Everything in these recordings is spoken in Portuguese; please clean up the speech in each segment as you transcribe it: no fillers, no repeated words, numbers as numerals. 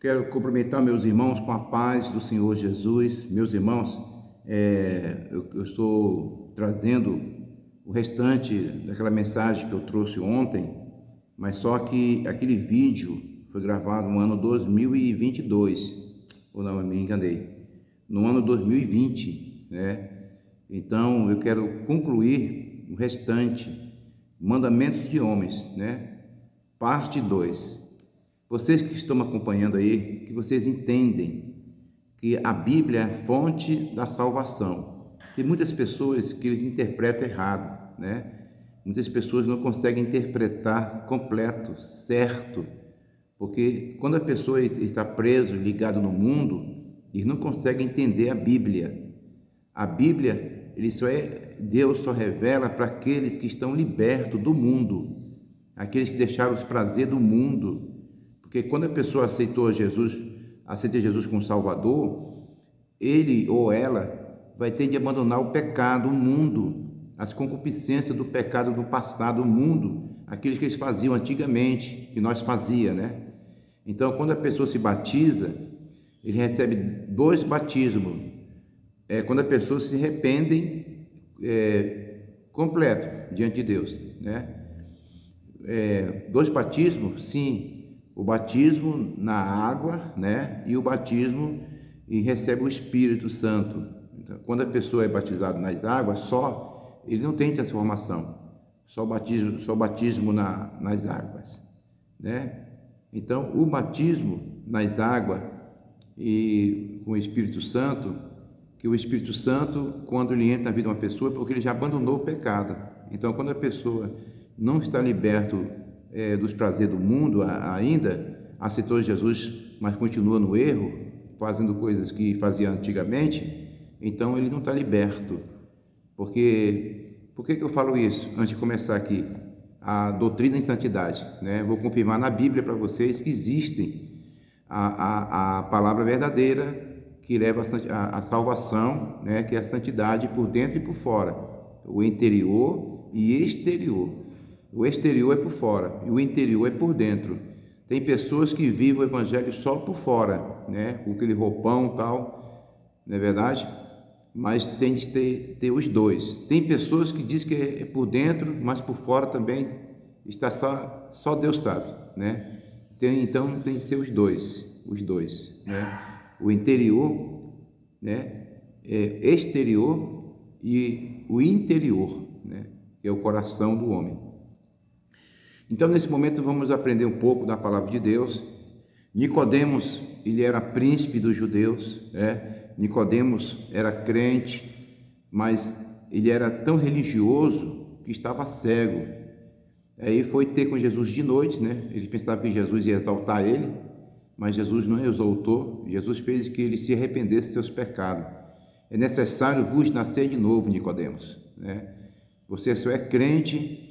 Quero cumprimentar meus irmãos com a paz do Senhor Jesus. Meus irmãos, eu estou trazendo o restante daquela mensagem que eu trouxe ontem, mas só que aquele vídeo foi gravado no ano 2022, ou não, eu me enganei, no ano 2020, né? Então eu quero concluir o restante, Mandamentos de Homens, né? Parte 2. Vocês que estão me acompanhando aí, que vocês entendem que a Bíblia é a fonte da salvação. Tem muitas pessoas que eles interpretam errado, né? Muitas pessoas não conseguem interpretar completo, certo, porque quando a pessoa está preso, ligado no mundo, eles não conseguem entender a Bíblia. A Bíblia, Deus só revela para aqueles que estão libertos do mundo, aqueles que deixaram os prazeres do mundo. Porque quando a pessoa aceita Jesus como Salvador, ele ou ela vai ter de abandonar o pecado, o mundo, as concupiscências do pecado do passado, o mundo, aqueles que eles faziam antigamente, que nós fazíamos, né? Então, quando a pessoa se batiza, ele recebe 2 batismos. Quando a pessoa se arrepende completo diante de Deus, né? 2 batismos, sim. O batismo na água, né? E o batismo e recebe o Espírito Santo. Então, quando a pessoa é batizada nas águas, ele não tem transformação, só o batismo nas águas, né? Então, o batismo nas águas e com o Espírito Santo, que o Espírito Santo, quando ele entra na vida de uma pessoa, é porque ele já abandonou o pecado. Então, quando a pessoa não está liberto dos prazeres do mundo ainda, aceitou Jesus, mas continua no erro, fazendo coisas que fazia antigamente, então ele não está liberto. Por que eu falo isso? Antes de começar aqui, a doutrina em santidade, né? Vou confirmar na Bíblia para vocês que existem a palavra verdadeira que leva a salvação, né? Que é a santidade por dentro e por fora, o interior e exterior. O exterior é por fora e o interior é por dentro. Tem pessoas que vivem o evangelho só por fora, né? Com aquele roupão e tal, não é verdade? Mas tem de ter os dois. Tem pessoas que dizem que é por dentro, mas por fora também está só Deus sabe, né? Então tem de ser os dois, né? O interior, né? Exterior e o interior, né? Que é o coração do homem. Então, nesse momento, vamos aprender um pouco da palavra de Deus. Nicodemos, ele era príncipe dos judeus, né? Nicodemos era crente, mas ele era tão religioso que estava cego. Aí foi ter com Jesus de noite, né? Ele pensava que Jesus ia exaltar ele, mas Jesus não exaltou. Jesus fez que ele se arrependesse de seus pecados. É necessário vos nascer de novo, Nicodemos, né? Você só é crente,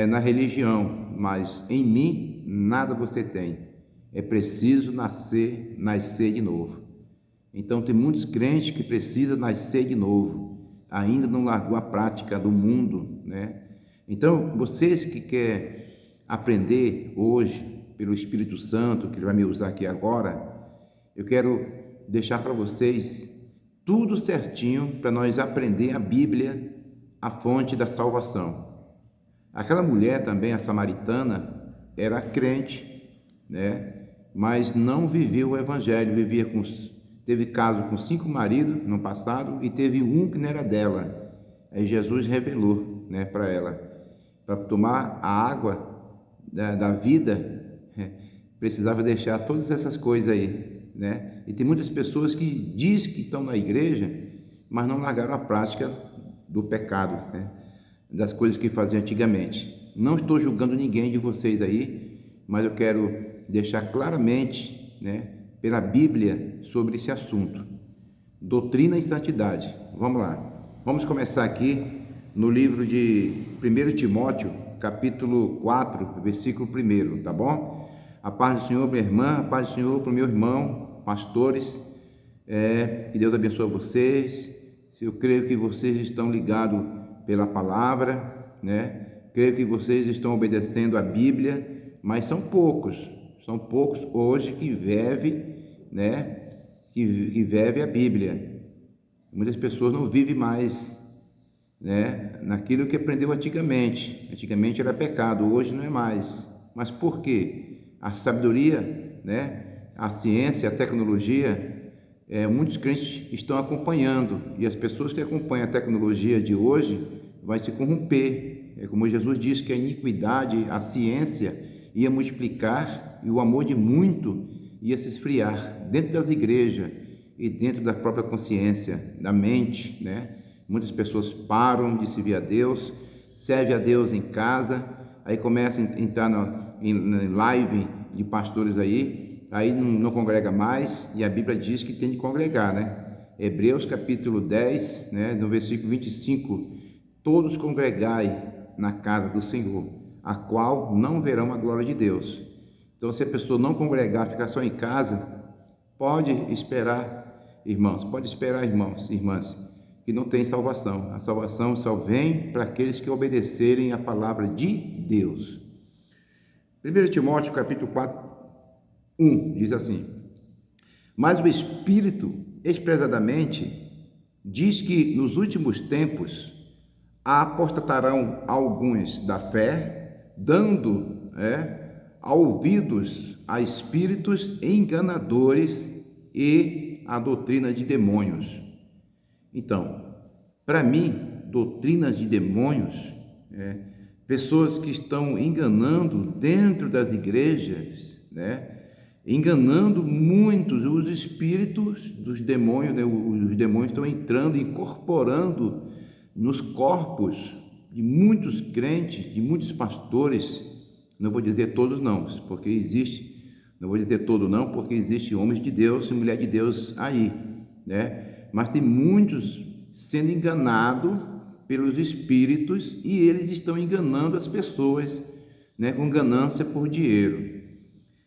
na religião, mas em mim nada você tem. É preciso nascer de novo. Então tem muitos crentes que precisam nascer de novo, ainda não largou a prática do mundo, né? Então vocês que querem aprender hoje pelo Espírito Santo, que vai me usar aqui agora, eu quero deixar para vocês tudo certinho para nós aprender a Bíblia, a fonte da salvação. Aquela mulher também, a samaritana, era crente, né? Mas não viveu o evangelho, teve caso com 5 maridos no passado e teve um que não era dela. Aí Jesus revelou, né, para ela, para tomar a água da vida, precisava deixar todas essas coisas aí, né? E tem muitas pessoas que dizem que estão na igreja, mas não largaram a prática do pecado, né? Das coisas que faziam antigamente. Não estou julgando ninguém de vocês aí, mas eu quero deixar claramente, né, pela Bíblia sobre esse assunto. Doutrina e santidade. Vamos lá. Vamos começar aqui no livro de 1 Timóteo, capítulo 4, versículo 1, tá bom? A paz do Senhor, minha irmã, a paz do Senhor para o meu irmão, pastores, que Deus abençoe vocês. Eu creio que vocês estão ligados pela palavra, né? Creio que vocês estão obedecendo a Bíblia, mas são poucos, São poucos hoje que vivem, né? Que vivem a Bíblia. Muitas pessoas não vivem mais, né, naquilo que aprendeu antigamente. Antigamente era pecado, hoje não é mais. Mas por quê? A sabedoria, né, a ciência, a tecnologia, muitos crentes estão acompanhando, e as pessoas que acompanham a tecnologia de hoje vai se corromper. É como Jesus disse, que a iniquidade, a ciência ia multiplicar e o amor de muito ia se esfriar dentro das igrejas e dentro da própria consciência, da mente, né? Muitas pessoas param de servir a Deus, serve a Deus em casa, aí começam a entrar em live de pastores aí não congrega mais, e a Bíblia diz que tem de congregar, né? Hebreus capítulo 10, né, no versículo 25, todos congregai na casa do Senhor, a qual não verão a glória de Deus. Então, se a pessoa não congregar, ficar só em casa, pode esperar, irmãos, irmãs, que não tem salvação. A salvação só vem para aqueles que obedecerem a palavra de Deus. 1 Timóteo capítulo 4, 1, diz assim: mas o Espírito expressadamente diz que nos últimos tempos apostatarão alguns da fé, dando ouvidos a espíritos enganadores e a doutrina de demônios. Então, para mim, doutrinas de demônios, pessoas que estão enganando dentro das igrejas, né? Enganando muitos, os espíritos dos demônios, né? Os demônios estão entrando, incorporando nos corpos de muitos crentes, de muitos pastores. Não vou dizer todos não, porque existe, não vou dizer todo não, porque existe homens de Deus e mulher de Deus aí, né? Mas tem muitos sendo enganados pelos espíritos, e eles estão enganando as pessoas, né, com ganância por dinheiro.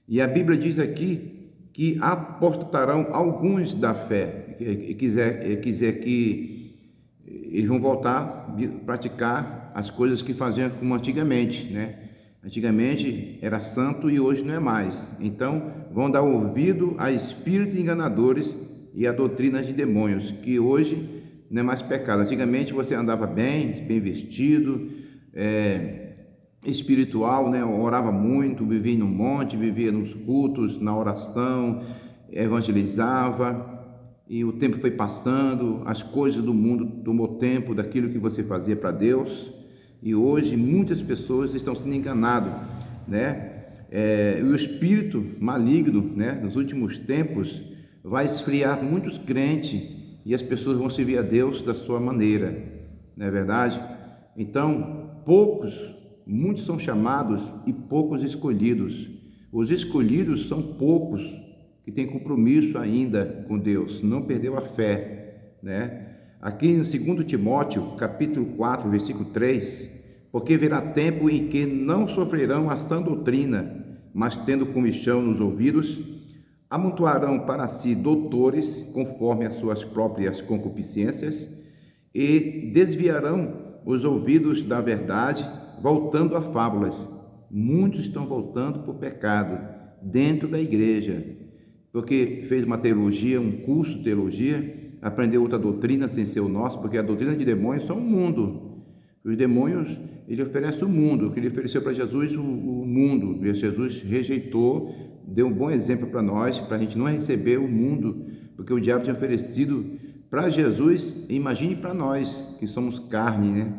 E a Bíblia diz aqui que apostatarão alguns da fé, quiser que eles vão voltar a praticar as coisas que faziam como antigamente, né? Antigamente era santo e hoje não é mais. Então vão dar ouvido a espíritos enganadores e a doutrinas de demônios, que hoje não é mais pecado. Antigamente você andava bem vestido, espiritual, né? Orava muito, vivia no monte, vivia nos cultos, na oração, evangelizava, e o tempo foi passando, as coisas do mundo tomou tempo daquilo que você fazia para Deus, e hoje muitas pessoas estão sendo enganadas, né? O espírito maligno, né, nos últimos tempos vai esfriar muitos crentes, e as pessoas vão servir a Deus da sua maneira, não é verdade? Então, muitos são chamados e poucos escolhidos. Os escolhidos são poucos que têm compromisso ainda com Deus, não perdeu a fé, né? Aqui em 2 Timóteo, capítulo 4, versículo 3, porque virá tempo em que não sofrerão a sã doutrina, mas tendo comichão nos ouvidos, amontoarão para si doutores, conforme as suas próprias concupiscências, e desviarão os ouvidos da verdade, voltando a fábulas. Muitos estão voltando para o pecado dentro da igreja, porque fez uma teologia, um curso de teologia, aprendeu outra doutrina sem ser o nosso, porque a doutrina de demônios são o mundo. Os demônios, ele oferece o mundo, que ele ofereceu para Jesus o mundo, e Jesus rejeitou, deu um bom exemplo para nós, para a gente não receber o mundo, porque o diabo tinha oferecido para Jesus. Imagine para nós, que somos carne, né?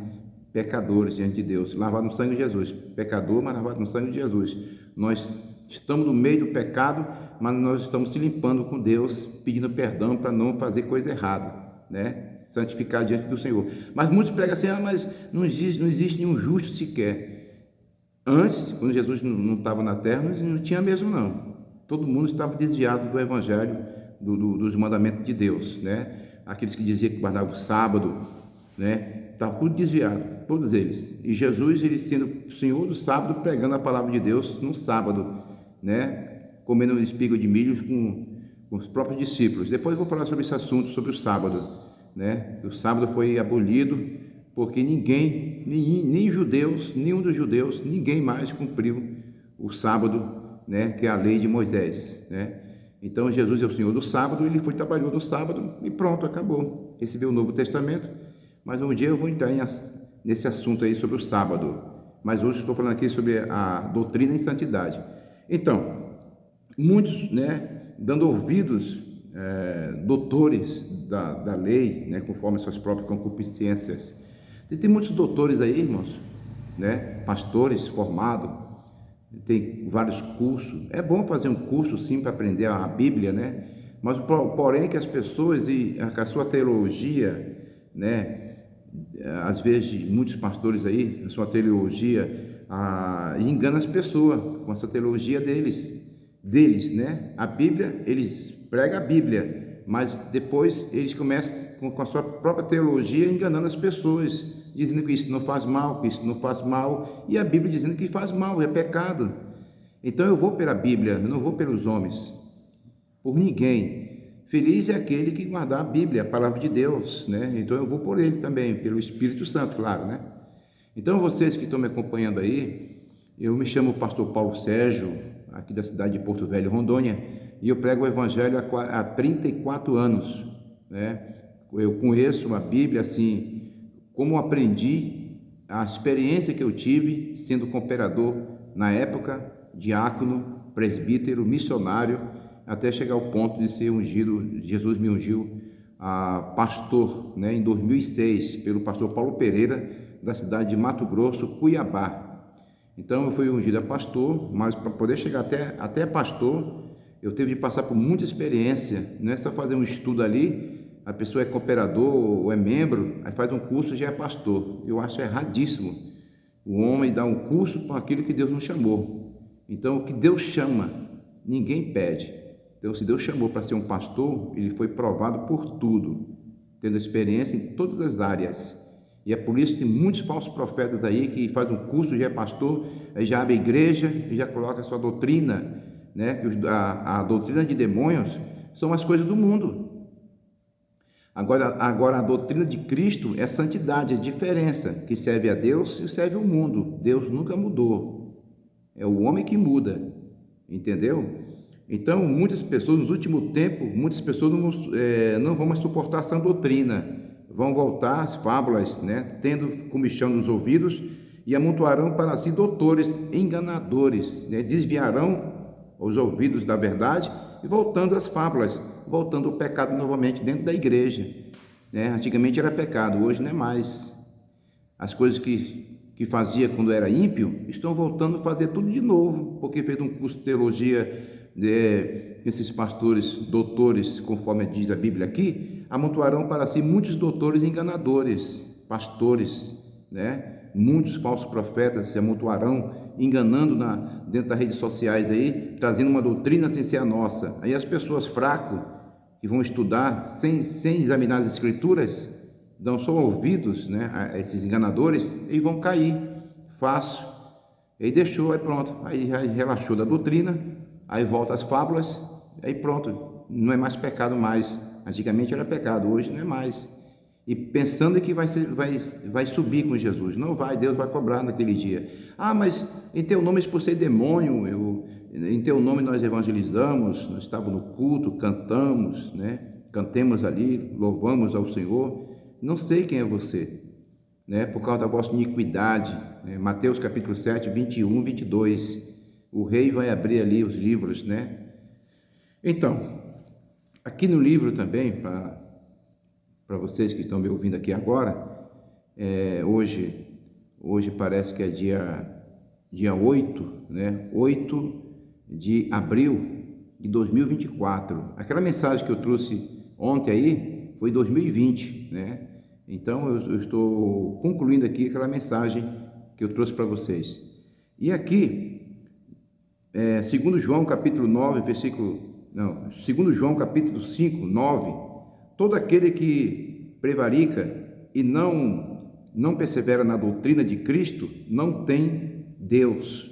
Pecadores diante de Deus, lavado no sangue de Jesus, pecador, mas lavado no sangue de Jesus. Nós estamos no meio do pecado, mas nós estamos se limpando com Deus, pedindo perdão para não fazer coisa errada, né? Santificar diante do Senhor. Mas muitos pregam assim: mas não existe nenhum justo sequer. Antes, quando Jesus não estava na terra, não tinha mesmo não. Todo mundo estava desviado do evangelho, dos mandamentos de Deus, né? Aqueles que diziam que guardavam o sábado, né? Estava tudo desviado, todos eles. E Jesus, ele sendo o Senhor do sábado, pregando a palavra de Deus no sábado, né? Comendo espiga de milho com os próprios discípulos. Depois eu vou falar sobre esse assunto, sobre o sábado, né? O sábado foi abolido porque nem judeus, nenhum dos judeus, ninguém mais cumpriu o sábado, né, que é a lei de Moisés, né? Então Jesus é o Senhor do sábado, ele foi trabalhou no sábado e pronto, acabou. Recebeu o Novo Testamento, mas um dia eu vou entrar nesse assunto aí sobre o sábado. Mas hoje estou falando aqui sobre a doutrina em santidade. Então, muitos, né, dando ouvidos, doutores da lei, né, conforme suas próprias concupiscências. Tem muitos doutores aí, irmãos, né, pastores formados, tem vários cursos. É bom fazer um curso, sim, para aprender a Bíblia, né? Mas, porém, que as pessoas e a sua teologia, né, às vezes, muitos pastores aí, a sua teologia, engana as pessoas com essa teologia deles, né? A Bíblia, eles pregam a Bíblia, mas depois eles começam com a sua própria teologia enganando as pessoas, dizendo que isso não faz mal, que isso não faz mal, e a Bíblia dizendo que faz mal, é pecado. Então eu vou pela Bíblia, eu não vou pelos homens, por ninguém. Feliz é aquele que guardar a Bíblia, a palavra de Deus, né? Então eu vou por ele também, pelo Espírito Santo, claro, né? Então vocês que estão me acompanhando aí, eu me chamo pastor Paulo Sérgio, aqui da cidade de Porto Velho, Rondônia, e eu prego o Evangelho há 34 anos, né? Eu conheço a Bíblia assim, como aprendi, a experiência que eu tive sendo cooperador na época, diácono, presbítero, missionário, até chegar ao ponto de ser ungido. Jesus me ungiu a pastor, né, em 2006, pelo pastor Paulo Pereira, da cidade de Mato Grosso, Cuiabá. Então eu fui ungido a pastor, mas para poder chegar até pastor, eu tive de passar por muita experiência. Não é só fazer um estudo ali, a pessoa é cooperador ou é membro, aí faz um curso e já é pastor. Eu acho erradíssimo o homem dar um curso para aquilo que Deus não chamou. Então, o que Deus chama, ninguém pede. Então, se Deus chamou para ser um pastor, ele foi provado por tudo, tendo experiência em todas as áreas. E é por isso que tem muitos falsos profetas aí que faz um curso, já é pastor, aí já abre a igreja e já coloca a sua doutrina, né? A doutrina de demônios são as coisas do mundo. Agora a doutrina de Cristo é santidade, é diferença, que serve a Deus e serve ao mundo. Deus nunca mudou, é o homem que muda, entendeu? Então, muitas pessoas, nos últimos tempos, muitas pessoas não vão mais suportar essa doutrina, vão voltar às fábulas, né? Tendo comichão nos ouvidos, e amontoarão para si doutores enganadores, né? Desviarão os ouvidos da verdade e voltando às fábulas, voltando ao pecado novamente dentro da igreja, né? Antigamente era pecado, hoje não é mais. As coisas que fazia quando era ímpio, estão voltando a fazer tudo de novo, porque fez um curso de teologia, esses pastores, doutores, conforme diz a Bíblia aqui, amontoarão para si muitos doutores enganadores, pastores, né? Muitos falsos profetas se amontoarão, enganando dentro das redes sociais aí, trazendo uma doutrina sem ser a nossa. Aí as pessoas fracas, que vão estudar sem examinar as escrituras, dão só ouvidos, né, a esses enganadores, e vão cair fácil. Aí deixou, aí pronto, aí relaxou da doutrina, aí volta às fábulas, aí pronto, não é mais pecado mais. Antigamente era pecado, hoje não é mais. E pensando que vai subir com Jesus. Não vai, Deus vai cobrar naquele dia. Ah, mas em teu nome expulsei demônio, em teu nome nós evangelizamos, nós estávamos no culto, cantamos, né? Cantemos ali, louvamos ao Senhor. Não sei quem é você, né? Por causa da vossa iniquidade, né? Mateus capítulo 7, 21, 22. O rei vai abrir ali os livros, né? Então, aqui no livro também, para vocês que estão me ouvindo aqui agora, hoje parece que é dia 8, né? 8 de abril de 2024. Aquela mensagem que eu trouxe ontem aí foi 2020, né? Então eu estou concluindo aqui aquela mensagem que eu trouxe para vocês. E aqui, segundo João capítulo 9, segundo João capítulo 5, 9, todo aquele que prevarica e não persevera na doutrina de Cristo não tem Deus.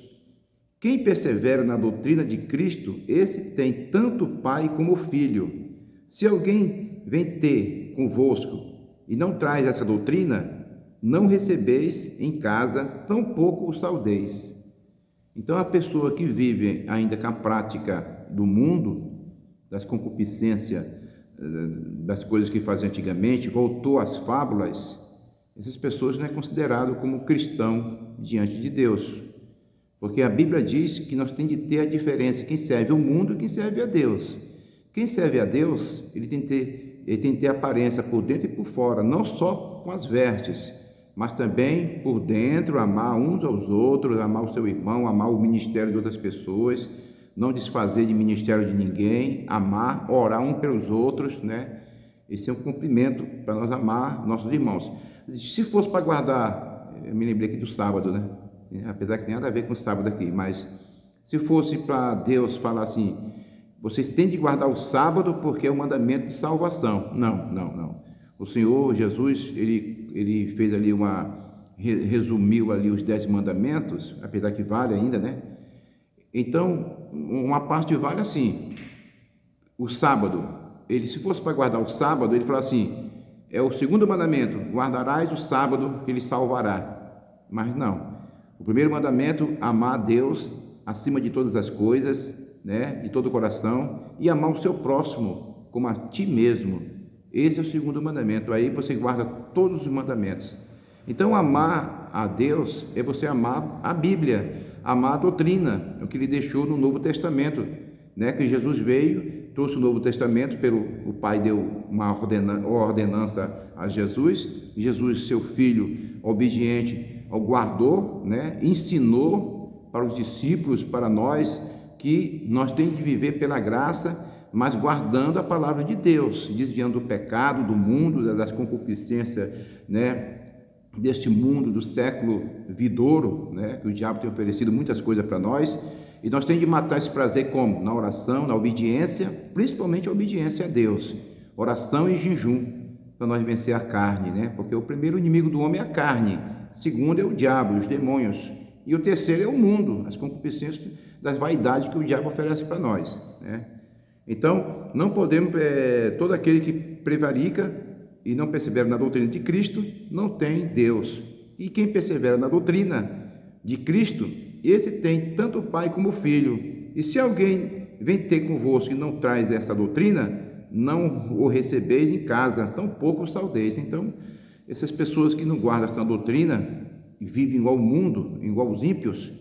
Quem persevera na doutrina de Cristo, esse tem tanto o Pai como o Filho. Se alguém vem ter convosco e não traz essa doutrina, não recebeis em casa, tampouco o saudeis. Então, a pessoa que vive ainda com a prática do mundo, das concupiscências, das coisas que fazia antigamente, voltou às fábulas, essas pessoas não é considerado como cristão diante de Deus. Porque a Bíblia diz que nós temos que ter a diferença, quem serve o mundo e quem serve a Deus. Quem serve a Deus, ele tem que ter aparência por dentro e por fora, não só com as vestes, mas também por dentro, amar uns aos outros, amar o seu irmão, amar o ministério de outras pessoas, não desfazer de ministério de ninguém, amar, orar uns pelos outros, né? Esse é um cumprimento para nós amar nossos irmãos. Se fosse para guardar, eu me lembrei aqui do sábado, né? Apesar que tem nada a ver com o sábado aqui, mas se fosse para Deus falar assim, vocês têm de guardar o sábado porque é um mandamento de salvação. Não. O Senhor Jesus, ele fez ali resumiu ali os 10 mandamentos, apesar que vale ainda, né? Então, uma parte vale assim, o sábado, se fosse para guardar o sábado, ele fala assim, é o segundo mandamento, guardarás o sábado que ele salvará. Mas não, o primeiro mandamento, amar a Deus acima de todas as coisas, né, de todo o coração, e amar o seu próximo como a ti mesmo. Esse é o segundo mandamento. Aí você guarda todos os mandamentos. Então, amar a Deus é você amar a Bíblia, amar a doutrina, o que ele deixou no Novo Testamento, né? Que Jesus veio, trouxe o Novo Testamento, o Pai deu uma ordenança a Jesus, Jesus, seu filho, obediente, o guardou, né? Ensinou para os discípulos, para nós, que nós temos de viver pela graça, mas guardando a palavra de Deus, desviando do pecado, do mundo, das concupiscências, né, deste mundo, do século vidouro, né, que o diabo tem oferecido muitas coisas para nós, e nós temos de matar esse prazer como? Na oração, na obediência, principalmente a obediência a Deus, oração e jejum, para nós vencer a carne, né, porque o primeiro inimigo do homem é a carne, o segundo é o diabo, os demônios, e o terceiro é o mundo, as concupiscências das vaidades que o diabo oferece para nós, né. Então, não podemos, todo aquele que prevarica e não persevera na doutrina de Cristo, não tem Deus. E quem persevera na doutrina de Cristo, esse tem tanto o Pai como o Filho. E se alguém vem ter convosco e não traz essa doutrina, não o recebeis em casa, tampouco o saudeis. Então, essas pessoas que não guardam essa doutrina e vivem igual o mundo, igual os ímpios,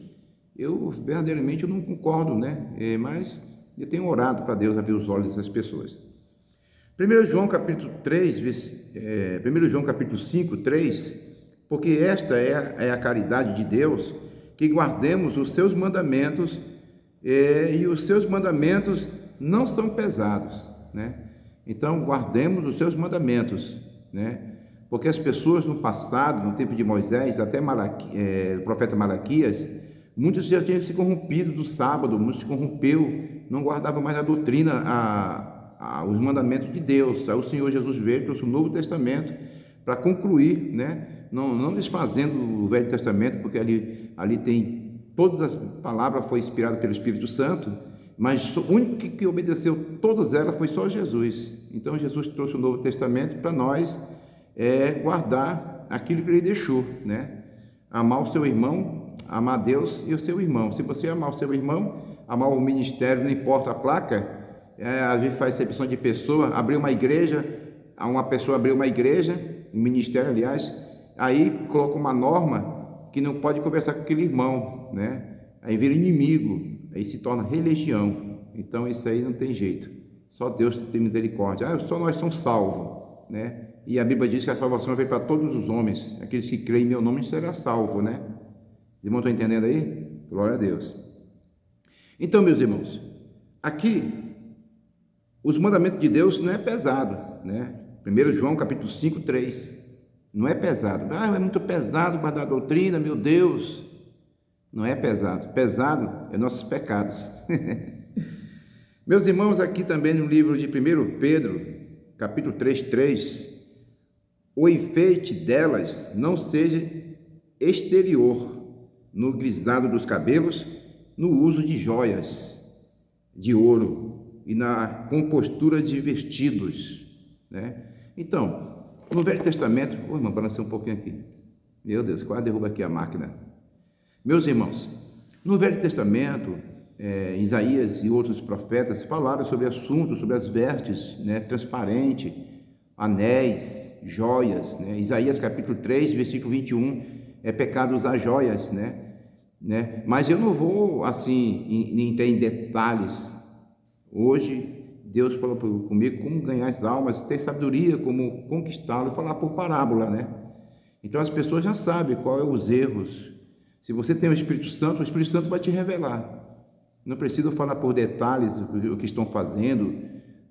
verdadeiramente eu não concordo, né? Mas eu tenho orado para Deus abrir os olhos dessas pessoas. 1 João capítulo 5, 3, porque esta é a caridade de Deus, que guardemos os seus mandamentos, e os seus mandamentos não são pesados, né? Então, guardemos os seus mandamentos, né? Porque as pessoas no passado, no tempo de Moisés, até o profeta Malaquias, muitos já tinham se corrompido do sábado, muitos se corrompeu, não guardavam mais a doutrina, os mandamentos de Deus. Aí o Senhor Jesus veio, trouxe o Novo Testamento para concluir, né? Não desfazendo o Velho Testamento, porque ali tem todas as palavras, foi inspirada pelo Espírito Santo, mas o único que obedeceu todas elas foi só Jesus. Então Jesus trouxe o Novo Testamento para nós guardar aquilo que ele deixou, né? Amar o seu irmão, amar Deus e o seu irmão. Se você amar o seu irmão, amar o ministério, não importa a placa, a gente faz recepção de pessoa, abriu uma igreja, uma pessoa abriu uma igreja, um ministério, aliás, aí coloca uma norma que não pode conversar com aquele irmão, né? Aí vira inimigo, aí se torna religião. Então isso aí não tem jeito, só Deus tem misericórdia. Só nós somos salvos, né? E a Bíblia diz que a salvação veio para todos os homens, aqueles que creem em meu nome serão salvos, né? Os irmãos estão entendendo aí? Glória a Deus. Então, meus irmãos, aqui os mandamentos de Deus não é pesado, né? 1 João capítulo 5, 3, não é pesado. É muito pesado guardar a doutrina, meu Deus. Não é pesado. Pesado é nossos pecados. Meus irmãos, aqui também no livro de 1 Pedro, capítulo 3, 3, o enfeite delas não seja exterior, no grisalho dos cabelos, no uso de joias de ouro e na compostura de vestidos, né? Então, no Velho Testamento, balancei um pouquinho aqui, meu Deus, quase derruba aqui a máquina. Meus irmãos, No Velho Testamento, Isaías e outros profetas falaram sobre assuntos, sobre as vestes, né, transparente, anéis, joias, né? Isaías capítulo 3, versículo 21, é pecado usar joias, né? Mas eu não vou, assim, entrar em detalhes. Hoje, Deus falou comigo como ganhar as almas, ter sabedoria, como conquistá-lo, falar por parábola, né? Então as pessoas já sabem qual é os erros. Se você tem o Espírito Santo vai te revelar. Não preciso falar por detalhes o que estão fazendo,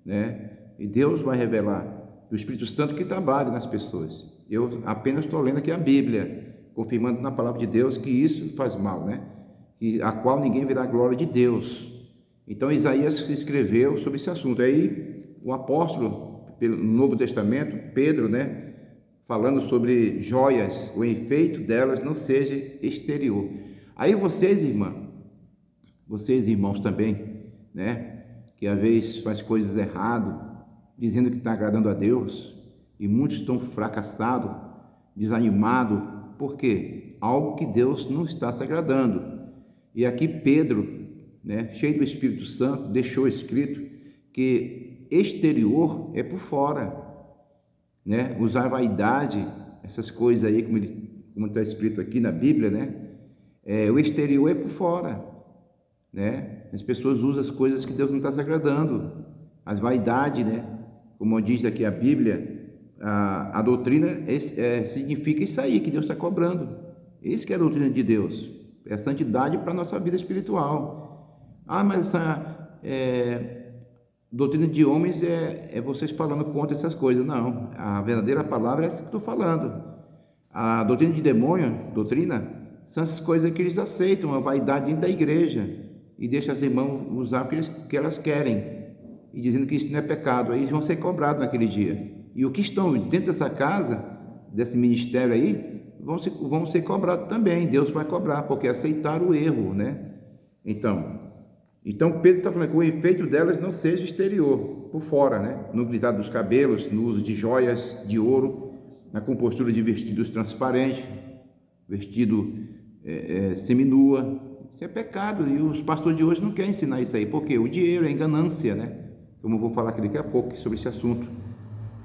né? E Deus vai revelar. O Espírito Santo que trabalha nas pessoas. Eu apenas estou lendo aqui a Bíblia, confirmando na palavra de Deus que isso faz mal, né? A qual ninguém verá a glória de Deus. Então Isaías escreveu sobre esse assunto. Aí o apóstolo, no Novo Testamento, Pedro, né? Falando sobre joias, o efeito delas não seja exterior. Aí vocês, irmãos também, né? Que às vezes faz coisas erradas, dizendo que está agradando a Deus, e muitos estão fracassados, desanimados, por quê? Algo que Deus não está se agradando. E aqui Pedro, né, cheio do Espírito Santo, deixou escrito que exterior é por fora, né? Usar vaidade, essas coisas aí, como está escrito aqui na Bíblia, né? O exterior é por fora, né? As pessoas usam as coisas que Deus não está se agradando, as vaidades, né? Como diz aqui a Bíblia, a doutrina significa isso aí que Deus está cobrando. Isso que é a doutrina de Deus, é a santidade para a nossa vida espiritual. Mas essa doutrina de homens é vocês falando contra essas coisas. Não, a verdadeira palavra é essa que estou falando. A doutrina de demônio, são essas coisas que eles aceitam, a vaidade dentro da igreja, e deixam as irmãs usar o que elas querem, e dizendo que isso não é pecado. Aí eles vão ser cobrados naquele dia. E o que estão dentro dessa casa, desse ministério aí, vão ser cobrados também. Deus vai cobrar, porque aceitaram o erro, né? Então Pedro está falando que o efeito delas não seja exterior, por fora, né? No gritar dos cabelos, no uso de joias de ouro, na compostura de vestidos transparentes, vestido seminua. Isso é pecado, e os pastores de hoje não querem ensinar isso aí, porque o dinheiro é ganância, né? Como eu vou falar aqui daqui a pouco sobre esse assunto,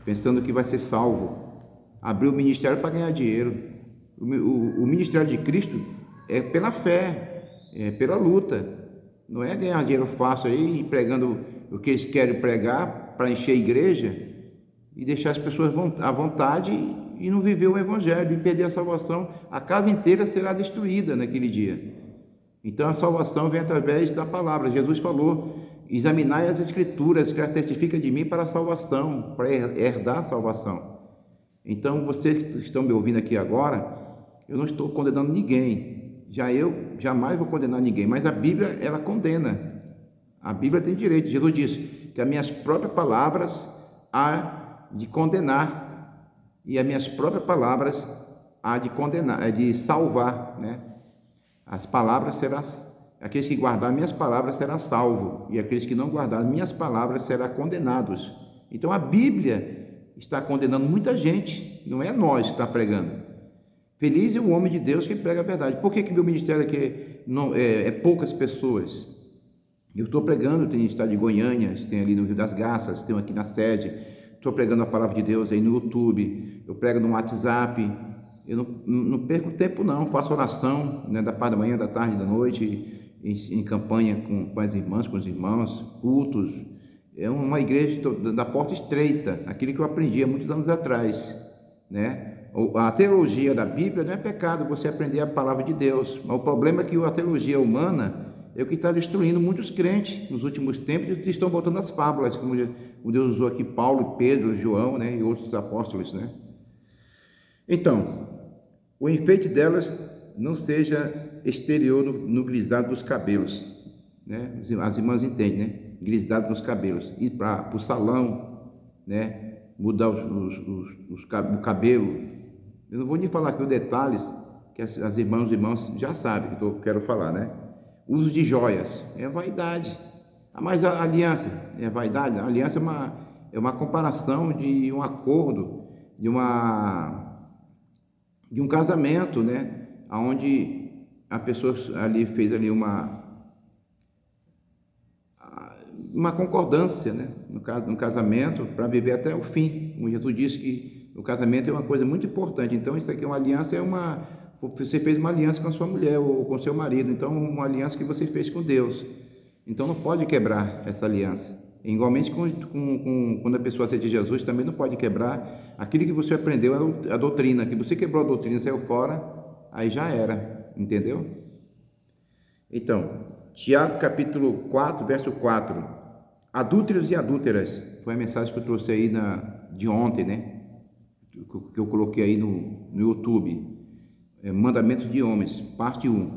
pensando que vai ser salvo. Abrir o ministério para ganhar dinheiro. O ministério de Cristo é pela fé, é pela luta. Não é ganhar dinheiro fácil aí, pregando o que eles querem pregar para encher a igreja e deixar as pessoas à vontade e não viver o evangelho e perder a salvação. A casa inteira será destruída naquele dia. Então a salvação vem através da palavra. Jesus falou: examinai as escrituras que testificam de mim para a salvação, para herdar a salvação. Então vocês que estão me ouvindo aqui agora, eu não estou condenando ninguém. Eu jamais vou condenar ninguém, mas a Bíblia, ela condena. A Bíblia tem direito. Jesus diz que as minhas próprias palavras há de condenar, e as minhas próprias palavras há de condenar, de salvar, né? As palavras serão, aqueles que guardar minhas palavras serão salvos, e aqueles que não guardar minhas palavras serão condenados. Então a Bíblia está condenando muita gente, não é nós que está pregando. Feliz é o homem de Deus que prega a verdade. Por que meu ministério aqui não, poucas pessoas? Eu estou pregando, tem estado de Goiânia, tem ali no Rio das Garças, tem aqui na sede, estou pregando a palavra de Deus aí no YouTube, eu prego no WhatsApp, eu não perco tempo não, faço oração, né, da parte da manhã, da tarde, da noite, em campanha com as irmãs, com os irmãos, cultos. É uma igreja da porta estreita, aquilo que eu aprendi há muitos anos atrás, né? A teologia da Bíblia não é pecado você aprender a palavra de Deus, mas o problema é que a teologia humana é o que está destruindo muitos crentes nos últimos tempos, que estão voltando às fábulas, como Deus usou aqui Paulo, Pedro, João, né, e outros apóstolos, né? Então, o enfeite delas não seja exterior no grisado dos cabelos, né? As irmãs entendem, né? Grisado nos cabelos, ir para o salão, né? Mudar o cabelo. Eu não vou nem falar aqui os detalhes, que as irmãs e irmãos já sabem que eu quero falar, né? Uso de joias é vaidade. Mas a aliança é vaidade? A aliança é uma comparação de um acordo, de um casamento, né? Onde a pessoa ali fez ali uma concordância, né? No casamento, para viver até o fim. Como Jesus disse que o casamento é uma coisa muito importante. Então, isso aqui é uma aliança, você fez uma aliança com a sua mulher ou com o seu marido. Então, uma aliança que você fez com Deus. Então, não pode quebrar essa aliança. Igualmente, quando a pessoa aceita Jesus, também não pode quebrar aquilo que você aprendeu, a doutrina. Que você quebrou a doutrina, saiu fora, aí já era, entendeu? Então, Tiago capítulo 4, verso 4. Adúlteros e adúlteras. Foi a mensagem que eu trouxe aí de ontem, né? Que eu coloquei aí no YouTube. Mandamentos de homens, parte 1.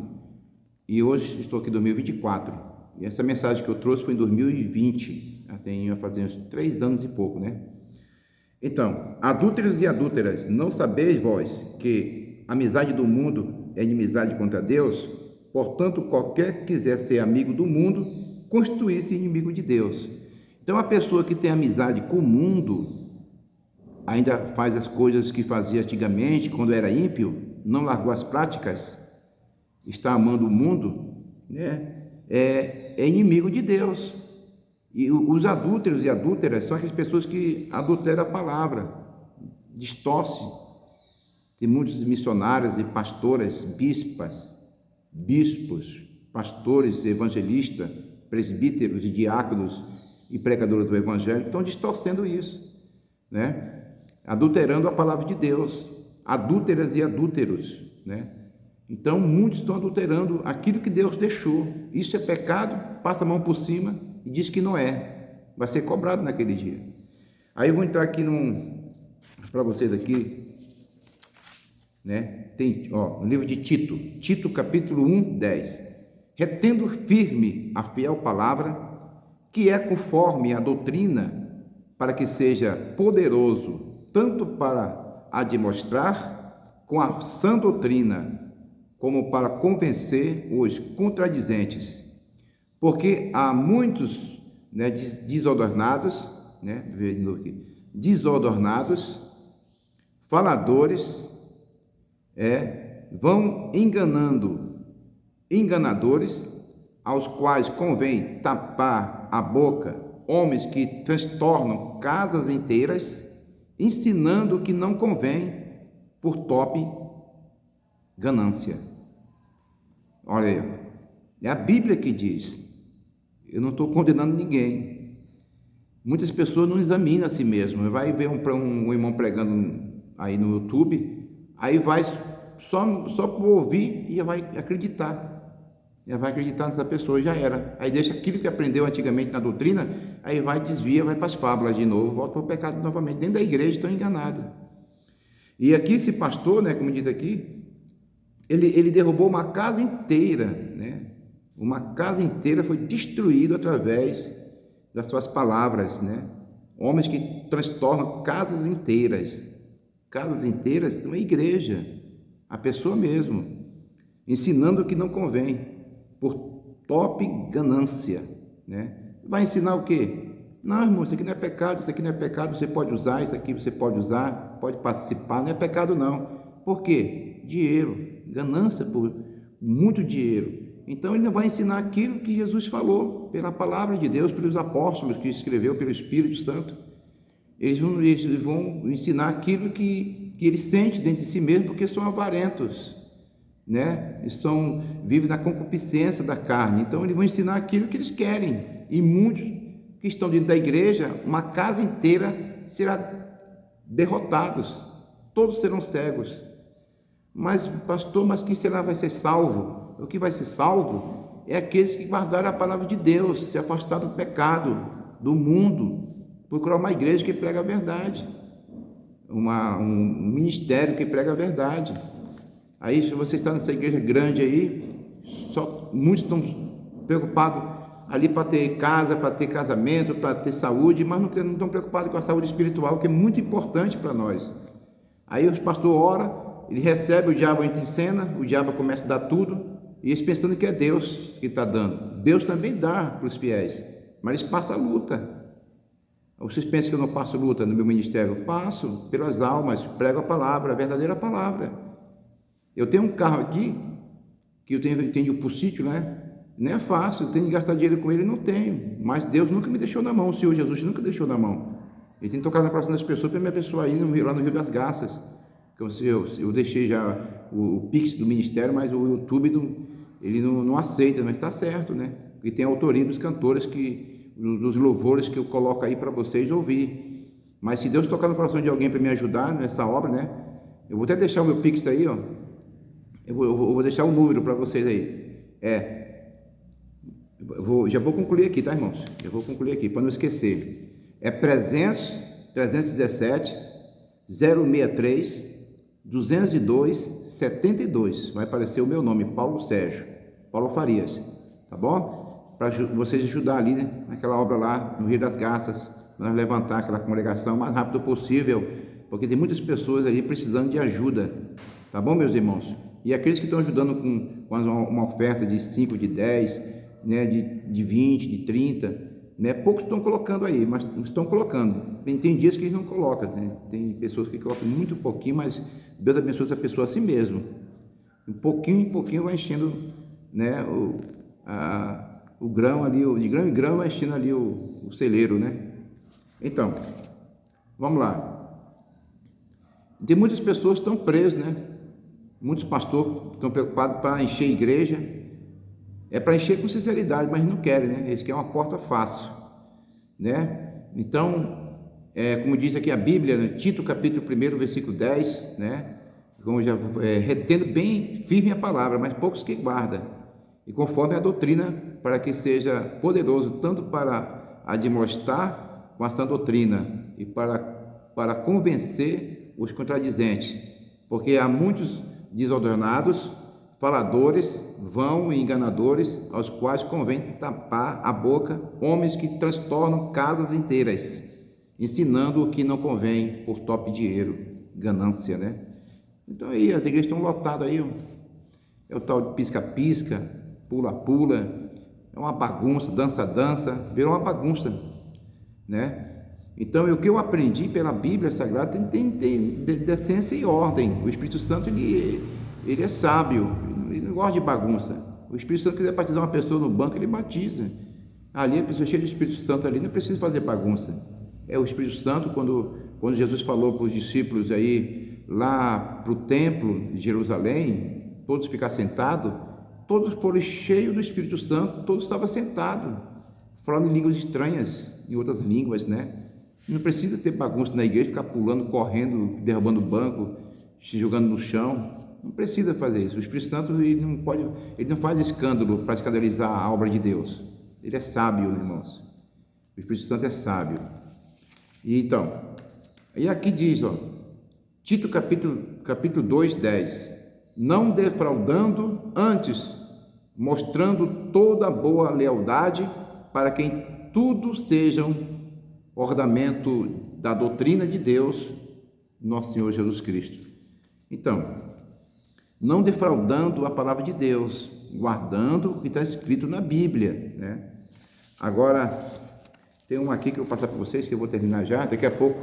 E hoje estou aqui em 2024. E essa mensagem que eu trouxe foi em 2020. Vai fazer uns 3 anos e pouco, né? Então, adúlteros e adúlteras, não sabeis vós que a amizade do mundo é inimizade contra Deus? Portanto, qualquer que quiser ser amigo do mundo, constitui-se inimigo de Deus. Então, a pessoa que tem amizade com o mundo, ainda faz as coisas que fazia antigamente, quando era ímpio, não largou as práticas, está amando o mundo, né? É inimigo de Deus. E os adúlteros e adúlteras são aquelas pessoas que adulteram a palavra, distorcem. Tem muitos missionários e pastoras, bispos, pastores, evangelistas, presbíteros e diáconos e pregadores do evangelho que estão distorcendo isso, né? Adulterando a palavra de Deus, adúlteras e adúlteros, né? Então, muitos estão adulterando aquilo que Deus deixou. Isso é pecado, passa a mão por cima e diz que não é. Vai ser cobrado naquele dia. Aí eu vou entrar aqui para vocês aqui, né? Tem, no livro de Tito capítulo 1, 10. Retendo firme a fiel palavra, que é conforme a doutrina, para que seja poderoso, tanto para admoestar com a sã doutrina, como para convencer os contradizentes. Porque há muitos, né, desordenados, né, desordenados, faladores, vão enganadores, aos quais convém tapar a boca, homens que transtornam casas inteiras, ensinando o que não convém, por top ganância. Olha aí, é a Bíblia que diz. Eu não estou condenando ninguém. Muitas pessoas não examinam a si mesmo. Vai ver um irmão pregando aí no YouTube, aí vai só por ouvir e já vai acreditar. Já vai acreditar nessa pessoa, já era. Aí deixa aquilo que aprendeu antigamente na doutrina, aí vai, desvia, vai para as fábulas de novo, volta para o pecado novamente. Dentro da igreja estão enganados. E aqui esse pastor, né, como diz aqui, ele derrubou uma casa inteira, né? Uma casa inteira foi destruída através das suas palavras, né? Homens que transtornam casas inteiras. Casas inteiras são a igreja, a pessoa mesmo, ensinando o que não convém, por top ganância, né? Vai ensinar o quê? Não, irmão, isso aqui não é pecado, isso aqui não é pecado, você pode usar, isso aqui você pode usar, pode participar, não é pecado não. Por quê? Dinheiro, ganância por muito dinheiro. Então ele não vai ensinar aquilo que Jesus falou pela palavra de Deus, pelos apóstolos que escreveu pelo Espírito Santo. Eles vão ensinar aquilo que eles sentem dentro de si mesmo, porque são avarentos, né? Eles vivem na concupiscência da carne. Então eles vão ensinar aquilo que eles querem. E muitos que estão dentro da igreja, uma casa inteira será derrotados. Todos serão cegos. Mas, pastor, mas quem será vai ser salvo? O que vai ser salvo é aqueles que guardaram a palavra de Deus, se afastaram do pecado, do mundo, procurar uma igreja que prega a verdade, um ministério que prega a verdade. Aí, se você está nessa igreja grande aí, muitos estão preocupados ali para ter casa, para ter casamento, para ter saúde, mas não estão preocupados com a saúde espiritual, que é muito importante para nós. Aí o pastor ora, ele recebe, o diabo entra em cena, o diabo começa a dar tudo, e eles pensando que é Deus que está dando. Deus também dá para os fiéis, mas eles passam a luta. Vocês pensam que eu não passo luta no meu ministério? Eu passo pelas almas, prego a palavra, a verdadeira palavra. Eu tenho um carro aqui, que eu tenho por sítio, né? Não é fácil, eu tenho que gastar dinheiro com ele, não tenho. Mas Deus nunca me deixou na mão, o Senhor Jesus nunca deixou na mão. Ele tem tocado no coração das pessoas para me abençoar aí lá no Rio das Graças. Então, eu deixei já o Pix do ministério, mas o YouTube ele não aceita, mas está certo, né? E tem a autoria dos cantores, dos louvores que eu coloco aí para vocês ouvir. Mas se Deus tocar no coração de alguém para me ajudar nessa obra, né? Eu vou até deixar o meu Pix aí, ó. Eu vou deixar o número para vocês aí. Já vou concluir aqui, tá, irmãos? Já vou concluir aqui, para não esquecer. É 317 063 202 72. Vai aparecer o meu nome, Paulo Sérgio, Paulo Farias, tá bom? Para vocês ajudar ali, né, naquela obra lá no Rio das Garças, nós levantar aquela congregação o mais rápido possível, porque tem muitas pessoas ali precisando de ajuda, tá bom, meus irmãos? E aqueles que estão ajudando com uma oferta de 5, de 10, né, de 20, de 30, né? Poucos estão colocando aí, mas estão colocando. Tem dias que eles não colocam, né? Tem pessoas que colocam muito pouquinho, mas Deus abençoa essa pessoa assim mesmo. Um pouquinho em pouquinho vai enchendo, né, o grão ali, de grão em grão vai enchendo ali o celeiro, né? Então, vamos lá. Tem muitas pessoas que estão presas, né? Muitos pastores estão preocupados para encher a igreja. É para encher com sinceridade, mas não querem, né? Eles querem uma porta fácil, né? Então, como diz aqui a Bíblia, né? Tito capítulo 1, versículo 10, né? Como já retendo bem firme a palavra, mas poucos que guardam, e conforme a doutrina, para que seja poderoso tanto para admoestar com a sã doutrina e para convencer os contradizentes, porque há muitos desordenados, faladores, vão e enganadores, aos quais convém tapar a boca, homens que transtornam casas inteiras, ensinando o que não convém por top dinheiro, ganância, né? Então aí as igrejas estão lotadas aí, ó. É o tal de pisca-pisca, pula-pula, é uma bagunça, dança-dança, virou uma bagunça, né? Então, o que eu aprendi pela Bíblia Sagrada tem decência e ordem. O Espírito Santo, ele é sábio, ele não gosta de bagunça. O Espírito Santo quiser batizar uma pessoa no banco, ele batiza. Ali, a pessoa cheia do Espírito Santo ali, não precisa fazer bagunça. É o Espírito Santo, quando Jesus falou para os discípulos aí, lá para o templo de Jerusalém, todos ficar sentados, todos foram cheios do Espírito Santo, todos estavam sentados, falando em línguas estranhas, em outras línguas, né? Não precisa ter bagunça na igreja, ficar pulando, correndo, derrubando o banco, se jogando no chão. Não precisa fazer isso. O Espírito Santo ele não faz escândalo para escandalizar a obra de Deus. Ele é sábio, irmãos. O Espírito Santo é sábio. E então, e aqui diz, ó, Tito capítulo 2, 10. Não defraudando, antes mostrando toda boa lealdade, para que em tudo sejam ornamento da doutrina de Deus, nosso Senhor Jesus Cristo. Então, não defraudando a palavra de Deus, guardando o que está escrito na Bíblia, né? Agora, tem um aqui que eu vou passar para vocês, que eu vou terminar já, daqui a pouco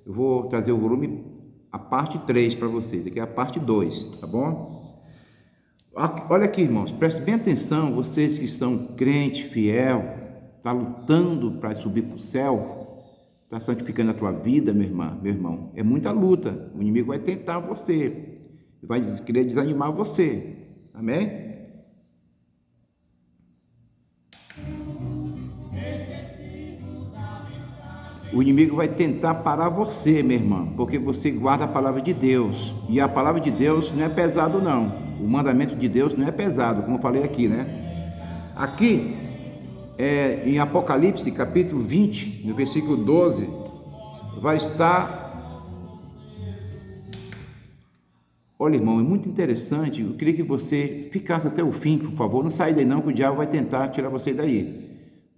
eu vou trazer o volume, a parte 3 para vocês, aqui é a parte 2, tá bom? Olha aqui, irmãos, prestem bem atenção, vocês que são crente, fiel, está lutando para subir para o céu, está santificando a tua vida, minha irmã, meu irmão, é muita luta. O inimigo vai tentar você, vai querer desanimar você, amém? O inimigo vai tentar parar você, minha irmã, porque você guarda a palavra de Deus, e a palavra de Deus não é pesado não, o mandamento de Deus não é pesado, como eu falei aqui, né? Aqui, em Apocalipse, capítulo 20, no versículo 12, vai estar... Olha, irmão, é muito interessante. Eu queria que você ficasse até o fim, por favor. Não saia daí não, que o diabo vai tentar tirar você daí.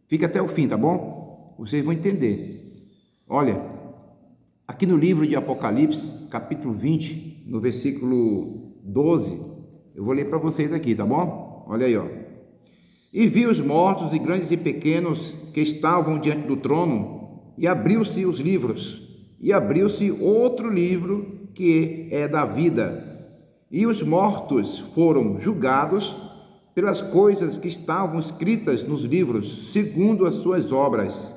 Fica até o fim, tá bom? Vocês vão entender. Olha, aqui no livro de Apocalipse, capítulo 20, no versículo 12, eu vou ler para vocês aqui, tá bom? Olha aí, ó. E vi os mortos, e grandes e pequenos, que estavam diante do trono, e abriu-se os livros, e abriu-se outro livro, que é da vida, e os mortos foram julgados pelas coisas que estavam escritas nos livros, segundo as suas obras.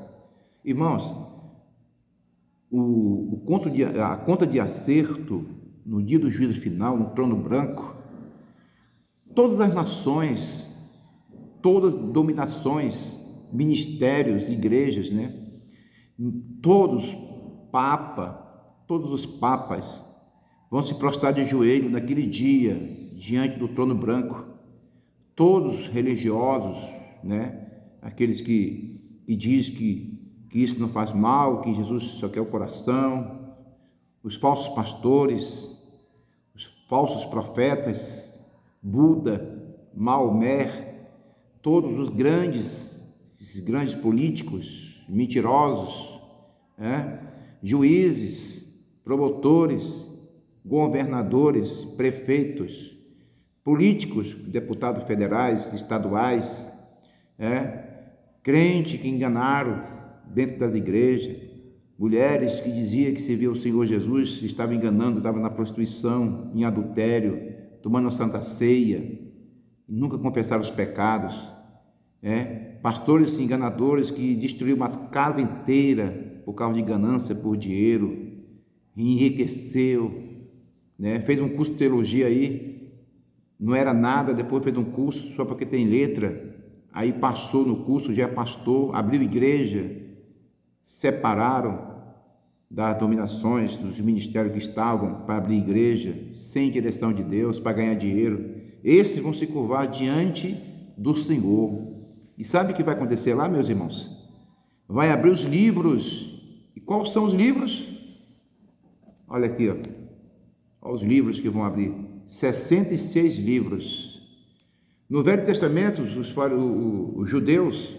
Irmãos, a conta de acerto no dia do juízo final, no trono branco, todas as nações, todas as dominações, ministérios, igrejas, né? Todos os papas vão se prostrar de joelho naquele dia, diante do trono branco. Todos religiosos, né? Aqueles que dizem que isso não faz mal, que Jesus só quer o coração, os falsos pastores, os falsos profetas, Buda, Maomé, todos esses grandes políticos, mentirosos, juízes, promotores, governadores, prefeitos, políticos, deputados federais, estaduais, crente que enganaram dentro das igrejas, mulheres que diziam que serviam o Senhor Jesus, estavam enganando, estavam na prostituição, em adultério, tomando a santa ceia, nunca confessaram os pecados, pastores enganadores que destruíram uma casa inteira por causa de ganância, por dinheiro, enriqueceu, fez um curso de teologia aí, não era nada, depois fez um curso só porque tem letra, aí passou no curso, já é pastor, abriu igreja, separaram das dominações, dos ministérios que estavam para abrir igreja, sem direção de Deus, para ganhar dinheiro. Esses vão se curvar diante do Senhor. E sabe o que vai acontecer lá, meus irmãos? Vai abrir os livros. E quais são os livros? Olha aqui, ó. Olha os livros que vão abrir. 66 livros. No Velho Testamento, os judeus,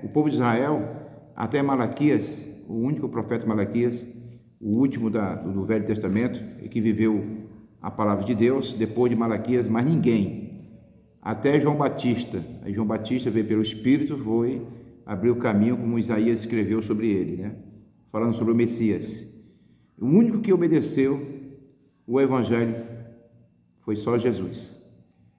o povo de Israel, até Malaquias, o único profeta Malaquias, o último do Velho Testamento, que viveu a palavra de Deus, depois de Malaquias, mais ninguém. Até João Batista. Aí João Batista veio pelo Espírito, foi abrir o caminho, como Isaías escreveu sobre ele, falando sobre o Messias. O único que obedeceu o Evangelho foi só Jesus.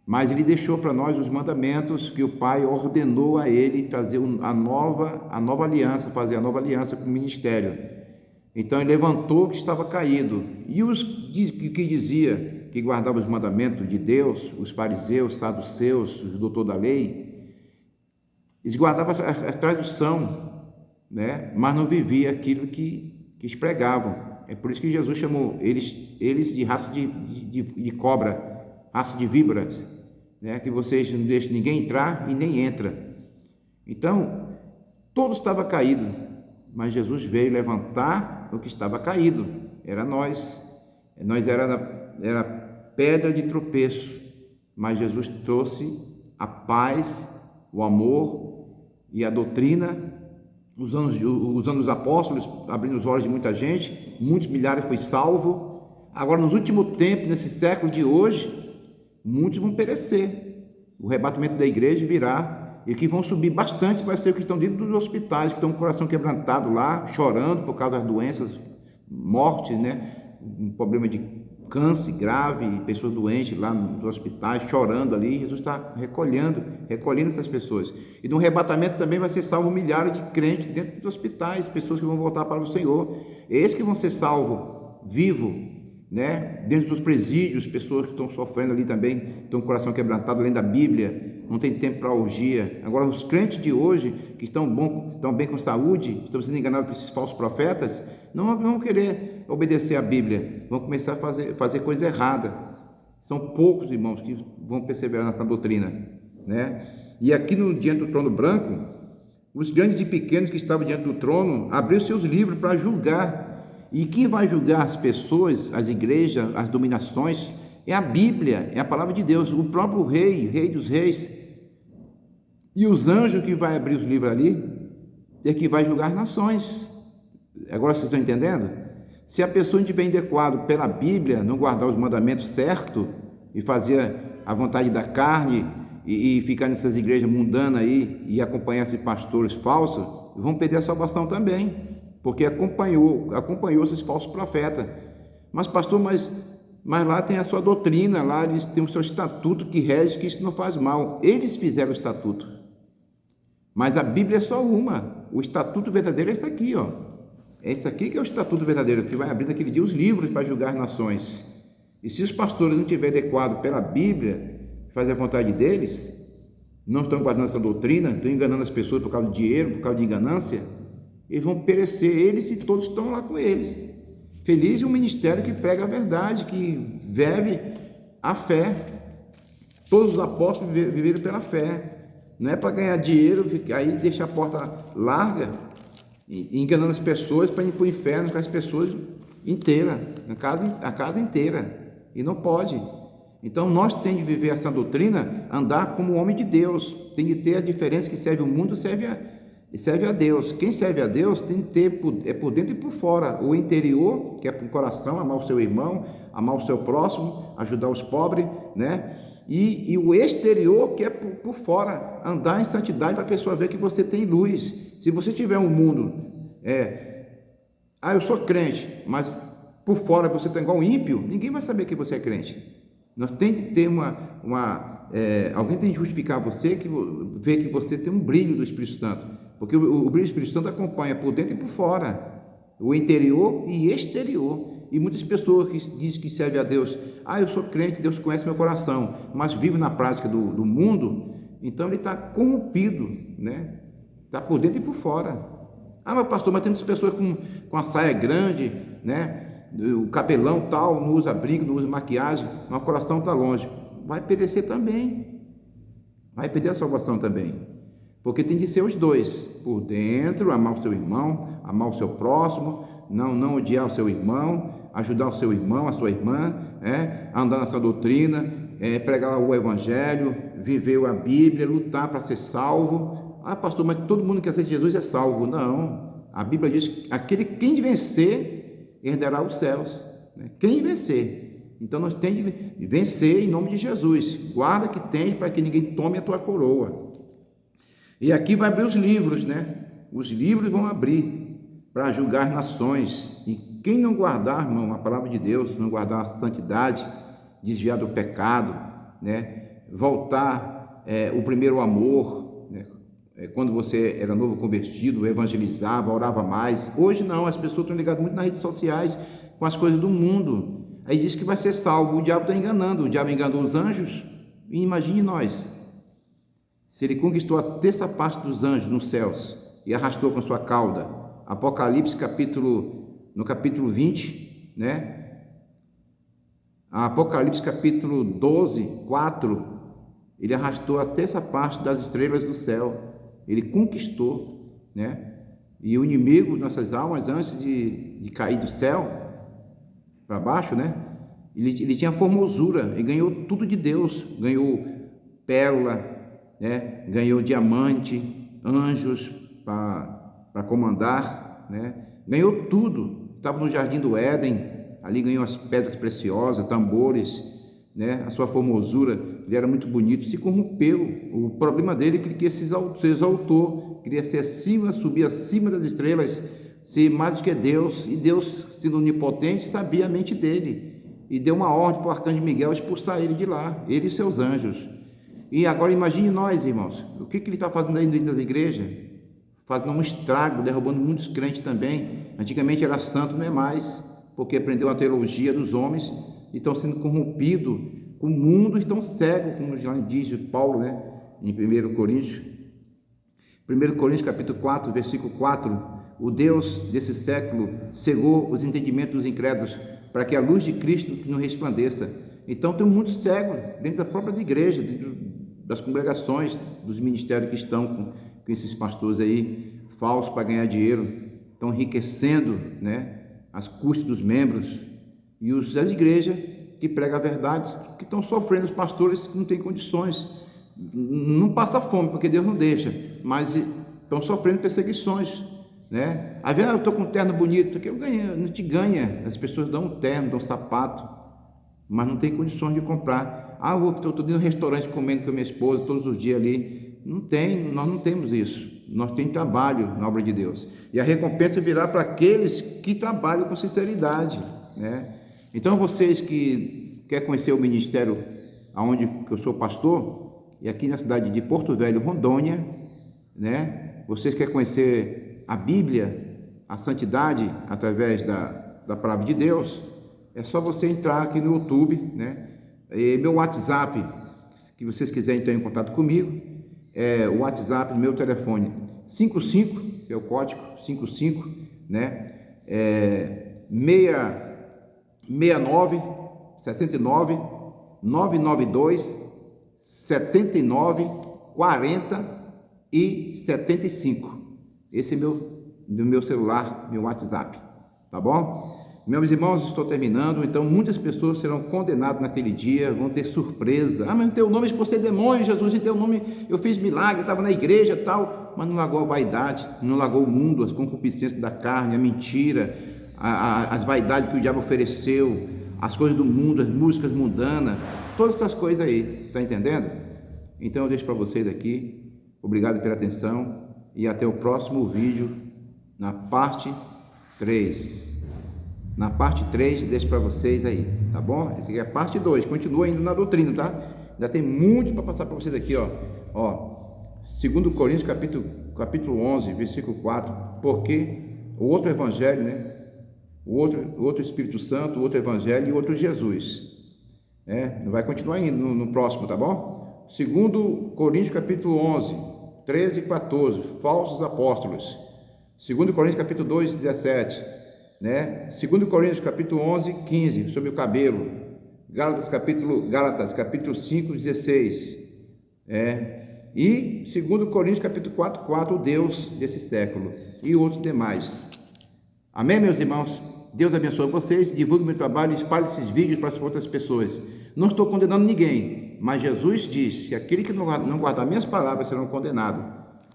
Mas ele deixou para nós os mandamentos que o Pai ordenou a ele trazer a nova aliança, fazer a nova aliança com o ministério. Então ele levantou o que estava caído. E os que dizia que guardavam os mandamentos de Deus, os fariseus, saduceus, os doutores da lei, eles guardavam a tradução, mas não vivia aquilo que eles pregavam. É por isso que Jesus chamou eles de raça de cobra, raça de víboras, que vocês não deixam ninguém entrar e nem entra. Então, todo estava caído, mas Jesus veio levantar o que estava caído. Era nós era pedra de tropeço, mas Jesus trouxe a paz, o amor e a doutrina, usando os apóstolos, abrindo os olhos de muita gente, muitos milhares foi salvo. Agora, nos últimos tempos, nesse século de hoje, muitos vão perecer. O arrebatamento da igreja virá, e que vão subir bastante vai ser os que estão dentro dos hospitais, que estão com o coração quebrantado lá, chorando por causa das doenças, morte, um problema de câncer grave, pessoas doentes lá nos hospitais, chorando ali. Jesus está recolhendo essas pessoas. E no arrebatamento também vai ser salvo milhares de crentes dentro dos hospitais, pessoas que vão voltar para o Senhor. Esses que vão ser salvos, vivos, dentro dos presídios, pessoas que estão sofrendo ali também, estão com o coração quebrantado, além da Bíblia, não tem tempo para orgia. Agora, os crentes de hoje, que estão bem com saúde, estão sendo enganados por esses falsos profetas, não vão querer obedecer à Bíblia, vão começar a fazer coisas erradas. São poucos, irmãos, que vão perseverar nessa doutrina, E aqui diante do trono branco, os grandes e pequenos que estavam diante do trono abriram seus livros para julgar. E quem vai julgar as pessoas, as igrejas, as dominações, é a Bíblia, é a palavra de Deus, o próprio Rei dos Reis. E os anjos que vai abrir os livros ali, é que vai julgar as nações. Agora vocês estão entendendo? Se a pessoa estiver inadequada pela Bíblia, não guardar os mandamentos certos e fazer a vontade da carne e ficar nessas igrejas mundanas aí e acompanhar esses pastores falsos, vão perder a salvação também, porque acompanhou esses falsos profetas. Mas pastor, mas lá tem a sua doutrina, lá eles têm o seu estatuto que rege que isso não faz mal. Eles fizeram o estatuto. Mas a Bíblia é só uma. O estatuto verdadeiro é esse aqui, ó. É esse aqui que é o estatuto verdadeiro, que vai abrir naquele dia os livros para julgar nações. E se os pastores não estiverem adequados pela Bíblia, fazer a vontade deles, não estão guardando essa doutrina, estão enganando as pessoas por causa de dinheiro, por causa de ganância, eles vão perecer, eles e todos estão lá com eles. Feliz é um ministério que prega a verdade, que vive a fé. Todos os apóstolos viveram pela fé. Não é para ganhar dinheiro, aí deixar a porta larga, enganando as pessoas para ir para o inferno com as pessoas inteiras, a casa inteira. E não pode. Então nós temos de viver essa doutrina, andar como homem de Deus. Tem de ter a diferença que serve o mundo, serve a Deus. Quem serve a Deus tem de ter por dentro e por fora. O interior, que é por coração, amar o seu irmão, amar o seu próximo, ajudar os pobres, né? E o exterior, que é por fora, andar em santidade para a pessoa ver que você tem luz. Se você tiver um mundo, eu sou crente, mas por fora você está igual um ímpio, ninguém vai saber que você é crente. Nós temos de ter alguém tem de justificar você, ver que você tem um brilho do Espírito Santo, porque o brilho do Espírito Santo acompanha por dentro e por fora, o interior e exterior. E muitas pessoas que dizem que servem a Deus, eu sou crente, Deus conhece meu coração, mas vive na prática do mundo, então ele está corrompido, né? Está por dentro e por fora. Mas pastor, mas tem muitas pessoas com a saia grande, né? O cabelão tal, não usa brinco, não usa maquiagem, mas o coração está longe. Vai perecer também, vai perder a salvação também, porque tem de ser os dois, por dentro, amar o seu irmão, amar o seu próximo, não odiar o seu irmão, ajudar o seu irmão, a sua irmã, andar nessa doutrina, pregar o evangelho, viver a Bíblia, lutar para ser salvo. Pastor, mas todo mundo que aceita Jesus é salvo. Não, a Bíblia diz que quem vencer herdará os céus, né? Quem vencer. Então nós temos de vencer em nome de Jesus. Guarda que tem para que ninguém tome a tua coroa. E aqui vai abrir os livros, né? Os livros vão abrir para julgar nações. E quem não guardar, irmão, a palavra de Deus, não guardar a santidade, desviar do pecado, né? Voltar o primeiro amor, né? Quando você era novo convertido, evangelizava, orava mais. Hoje não, as pessoas estão ligadas muito nas redes sociais com as coisas do mundo. Aí diz que vai ser salvo. O diabo está enganando. O diabo enganou os anjos. E imagine nós, se ele conquistou a terça parte dos anjos nos céus e arrastou com sua cauda. Apocalipse no capítulo 20, né? Apocalipse capítulo 12, 4, ele arrastou a terça parte das estrelas do céu. Ele conquistou, né? E o inimigo, nossas almas, antes de cair do céu para baixo, né? Ele tinha formosura e ganhou tudo de Deus. Ganhou pérola, né? Ganhou diamante, anjos para comandar, né? Ganhou tudo. Estava no jardim do Éden, ali ganhou as pedras preciosas, tambores, né? A sua formosura, ele era muito bonito, se corrompeu. O problema dele é que ele queria se exaltou, queria ser acima, subir acima das estrelas, ser mais do que Deus. E Deus, sendo onipotente, sabia a mente dele e deu uma ordem para o arcanjo Miguel expulsar ele de lá, ele e seus anjos. E agora imagine nós, irmãos, o que ele está fazendo aí dentro das igrejas? Fazendo um estrago, derrubando muitos crentes também. Antigamente era santo, não é mais, porque aprendeu a teologia dos homens e estão sendo corrompidos com o mundo, estão cegos, como já diz Paulo, né? Em 1 Coríntios. 1 Coríntios capítulo 4, versículo 4, o Deus desse século cegou os entendimentos dos incrédulos para que a luz de Cristo não resplandeça. Então tem muitos cegos dentro das próprias igrejas, dentro das congregações, dos ministérios que estão com esses pastores aí falsos para ganhar dinheiro, estão enriquecendo, né, as custas dos membros, e as igrejas que pregam a verdade, que estão sofrendo, os pastores que não têm condições, não passa fome, porque Deus não deixa, mas estão sofrendo perseguições, né? Às vezes eu estou com um terno bonito, que eu ganho, não te ganha, as pessoas dão um terno, dão um sapato, mas não tem condições de comprar. Estou indo no restaurante comendo com a minha esposa todos os dias ali. Não tem, nós não temos isso. Nós temos trabalho na obra de Deus. E a recompensa virá para aqueles que trabalham com sinceridade, né? Então, vocês que querem conhecer o ministério aonde que eu sou pastor, e aqui na cidade de Porto Velho, Rondônia, né? Vocês querem conhecer a Bíblia, a santidade através da palavra de Deus, é só você entrar aqui no YouTube, né? E meu WhatsApp, que vocês quiserem entrar em contato comigo, é o WhatsApp do meu telefone 55, é o código 55, né? 69 69 992 79 40 e 75. Esse é meu celular, meu WhatsApp, tá bom? Meus irmãos, estou terminando. Então muitas pessoas serão condenadas naquele dia, vão ter surpresa. Mas no teu nome eu expulsei demônio, Jesus, em teu nome eu fiz milagre, estava na igreja e tal, mas não largou a vaidade, não largou o mundo, as concupiscências da carne, a mentira, as vaidades que o diabo ofereceu, as coisas do mundo, as músicas mundanas, todas essas coisas aí, tá entendendo? Então eu deixo para vocês aqui, obrigado pela atenção e até o próximo vídeo na parte 3. Na parte 3 deixo para vocês aí, tá bom? Essa aqui é a parte 2, continua ainda na doutrina, tá? Ainda tem muito para passar para vocês aqui, ó. 2 Coríntios capítulo 11, versículo 4, porque o outro evangelho, né? O outro Espírito Santo, o outro evangelho e o outro Jesus. Vai continuar ainda no próximo, tá bom? 2 Coríntios capítulo 11, 13 e 14, falsos apóstolos. 2 Coríntios capítulo 2, 17, né? 2 Coríntios capítulo 11, 15, sobre o cabelo. Gálatas capítulo 5, 16, e 2 Coríntios capítulo 4, 4, o Deus desse século e outros demais. Amém, meus irmãos? Deus abençoe vocês, divulgue meu trabalho, espalhe esses vídeos para as outras pessoas. Não estou condenando ninguém, mas Jesus disse que aquele que não guardar minhas palavras serão condenados.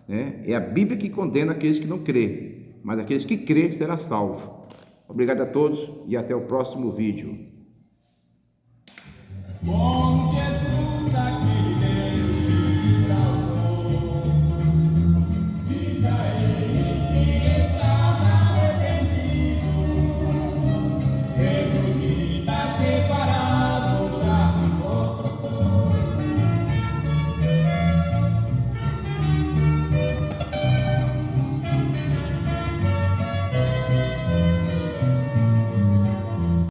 É a Bíblia que condena aqueles que não crê, mas aqueles que crê será salvo. Obrigado a todos e até o próximo vídeo. Bom Jesus.